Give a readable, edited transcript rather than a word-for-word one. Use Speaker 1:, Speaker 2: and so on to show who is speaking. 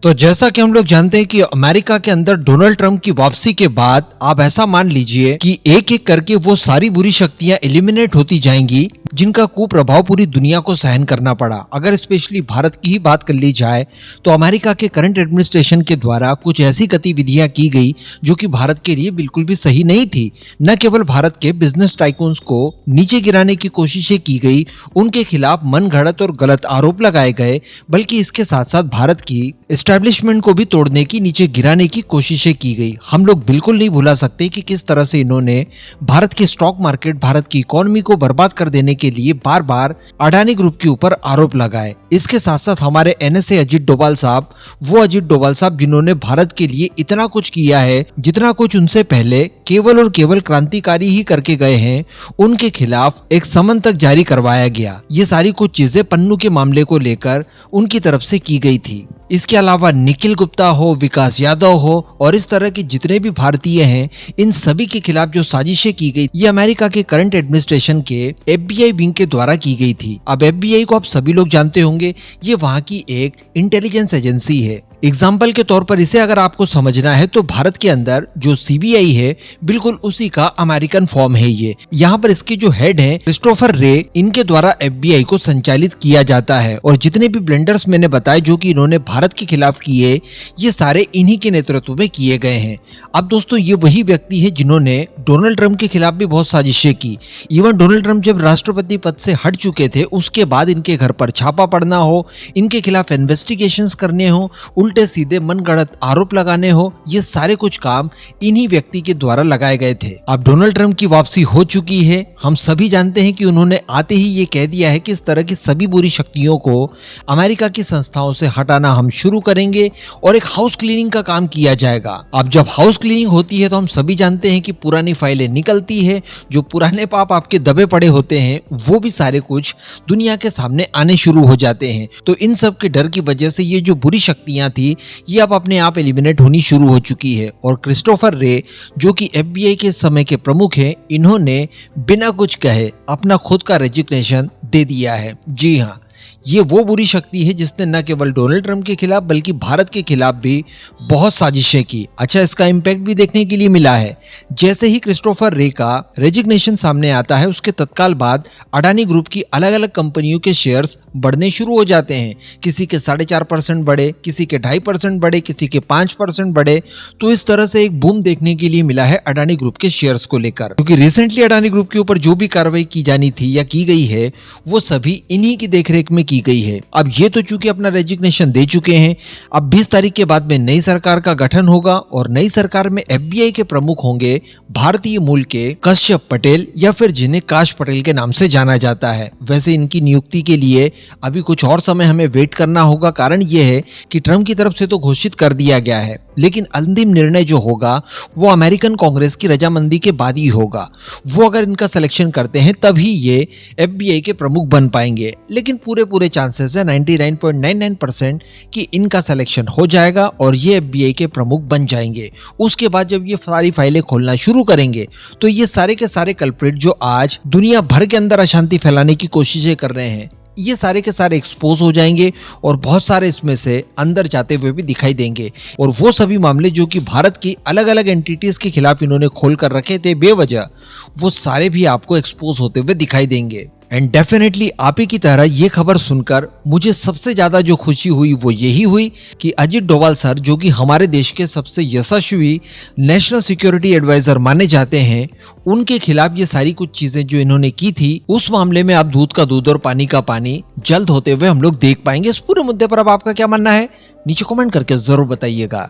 Speaker 1: तो जैसा कि हम लोग जानते हैं कि अमेरिका के अंदर डोनाल्ड ट्रंप की वापसी के बाद आप ऐसा मान लीजिए कि एक एक करके वो सारी बुरी शक्तियां एलिमिनेट होती जाएंगी जिनका कुप्रभाव पूरी दुनिया को सहन करना पड़ा। अगर स्पेशली भारत की ही बात कर ली जाए तो अमेरिका के करंट एडमिनिस्ट्रेशन के द्वारा कुछ ऐसी गतिविधियां की गई जो कि भारत के लिए बिल्कुल भी सही नहीं थी। न केवल भारत के बिजनेस टाइकून्स को नीचे गिराने की कोशिशें की गई, उनके खिलाफ मनगढ़ंत और गलत आरोप लगाए गए, बल्कि इसके साथ साथ भारत की एस्टैब्लिशमेंट को भी तोड़ने की, नीचे गिराने की कोशिशें की गई। हम लोग बिल्कुल नहीं भुला सकते कि किस तरह से इन्होंने भारत के स्टॉक मार्केट, भारत की इकोनॉमी को बर्बाद कर देने के लिए बार बार अडानी ग्रुप के ऊपर आरोप लगाए। इसके साथ साथ हमारे एनएसए अजीत डोभाल साहब, वो अजीत डोभाल साहब जिन्होंने भारत के लिए इतना कुछ किया है जितना कुछ उनसे पहले केवल और केवल क्रांतिकारी ही करके गए हैं, उनके खिलाफ एक समन तक जारी करवाया गया। ये सारी कुछ चीजें पन्नू के मामले को लेकर उनकी तरफ से की गई थी। इसके अलावा निखिल गुप्ता हो, विकास यादव हो और इस तरह के जितने भी भारतीय हैं, इन सभी के खिलाफ जो साजिशें की गई, ये अमेरिका के करंट एडमिनिस्ट्रेशन के एफबीआई विंग के द्वारा की गई थी। अब एफबीआई को आप सभी लोग जानते होंगे, ये वहाँ की एक इंटेलिजेंस एजेंसी है। एग्जाम्पल के तौर पर इसे अगर आपको समझना है तो भारत के अंदर जो सीबीआई है, बिल्कुल उसी का अमेरिकन फॉर्म है ये। यहाँ पर इसके जो हेड हैं क्रिस्टोफर रे, इनके द्वारा एफबीआई को संचालित किया जाता है और जितने भी ब्लेंडर्स मैंने बताए जो कि इन्होंने भारत के खिलाफ किए, ये सारे इन्हीं के नेतृत्व में किए गए हैं। अब दोस्तों, ये वही व्यक्ति है जिन्होंने डोनाल्ड ट्रंप के खिलाफ भी बहुत साजिशें की। इवन डोनाल्ड ट्रंप जब राष्ट्रपति पद से हट चुके थे, उसके बाद इनके घर पर छापा पड़ना हो, इनके खिलाफ इन्वेस्टिगेशंस करने हो, उल्टे सीधे मनगढ़ंत आरोप लगाने हो, ये सारे कुछ काम इन्हीं व्यक्ति के द्वारा लगाए गए थे। अब डोनाल्ड ट्रंप की वापसी हो चुकी है। हम सभी जानते हैं कि उन्होंने आते ही ये कह दिया है कि इस तरह की सभी बुरी शक्तियों को अमेरिका की संस्थाओं से हटाना हम शुरू करेंगे और एक हाउस क्लीनिंग का काम किया जाएगा। अब जब हाउस क्लीनिंग होती है तो हम सभी जानते हैं कि पुरानी फाइलें निकलती है, जो पुराने पाप आपके दबे पड़े होते हैं वो भी सारे कुछ दुनिया के सामने आने शुरू हो जाते हैं। तो इन सब के डर की वजह से ये जो बुरी शक्तियां थी, ये अब अपने आप एलिमिनेट होनी शुरू हो चुकी है। और क्रिस्टोफर रे, जो कि एफबीआई के समय के प्रमुख हैं, इन्होंने बिना कुछ कहे अपना खुद का रेजिग्नेशन दे दिया है। जी हाँ, ये वो बुरी शक्ति है जिसने न केवल डोनाल्ड ट्रंप के खिलाफ बल्कि भारत के खिलाफ भी बहुत साजिशें की। अच्छा, इसका इम्पैक्ट भी देखने के लिए मिला है। जैसे ही क्रिस्टोफर रे का रेजिग्नेशन सामने आता है, उसके तत्काल बाद अडानी ग्रुप की अलग अलग कंपनियों के शेयर्स बढ़ने शुरू हो जाते हैं। किसी के 4.5% बढ़े, किसी के 2.5% बढ़े, किसी के 5% बढ़े। तो इस तरह से एक बूम देखने के लिए मिला है अडानी ग्रुप के शेयर्स को लेकर, क्योंकि रिसेंटली अडानी ग्रुप के ऊपर जो भी कार्रवाई की जानी थी या की गई है, वो सभी इन्हीं की देखरेख में की गई है। अब ये तो चूंकि अपना रेजिग्नेशन दे चुके हैं, अब 20 तारीख के बाद में नई सरकार का गठन होगा और नई सरकार में एफबीआई के प्रमुख होंगे भारतीय मूल के कश्यप पटेल, या फिर जिन्हें काश पटेल के नाम से जाना जाता है। वैसे इनकी नियुक्ति के लिए अभी कुछ और समय हमें वेट करना होगा। कारण यह है कि ट्रंप की तरफ से तो घोषित कर दिया गया है, लेकिन अंतिम निर्णय जो होगा वो अमेरिकन कांग्रेस की रजामंदी के बाद ही होगा। वो अगर इनका सिलेक्शन करते हैं तभी ये एफबीआई के प्रमुख बन पाएंगे। लेकिन पूरे चांसेस है 99.99% कि इनका सिलेक्शन हो जाएगा और ये एफबीआई के प्रमुख बन जाएंगे। उसके बाद जब ये सारी फाइलें खोलना शुरू करेंगे तो ये सारे के सारे कल्प्रिट जो आज दुनिया भर के अंदर अशांति फैलाने की कोशिशें कर रहे हैं, ये सारे के सारे एक्सपोज हो जाएंगे और बहुत सारे इसमें से अंदर जाते हुए भी दिखाई देंगे। और वो सभी मामले जो कि भारत की अलग अलग एंटिटीज के खिलाफ इन्होंने खोल कर रखे थे बेवजह, वो सारे भी आपको एक्सपोज होते हुए दिखाई देंगे। एंड डेफिनेटली आप ही की तरह ये खबर सुनकर मुझे सबसे ज्यादा जो खुशी हुई वो यही हुई कि अजीत डोभाल सर, जो कि हमारे देश के सबसे यशस्वी नेशनल सिक्योरिटी एडवाइजर माने जाते हैं, उनके खिलाफ ये सारी कुछ चीजें जो इन्होंने की थी, उस मामले में अब दूध का दूध और पानी का पानी जल्द होते हुए हम लोग देख पाएंगे। इस पूरे मुद्दे पर अब आपका क्या मानना है, नीचे कमेंट करके जरूर बताइएगा।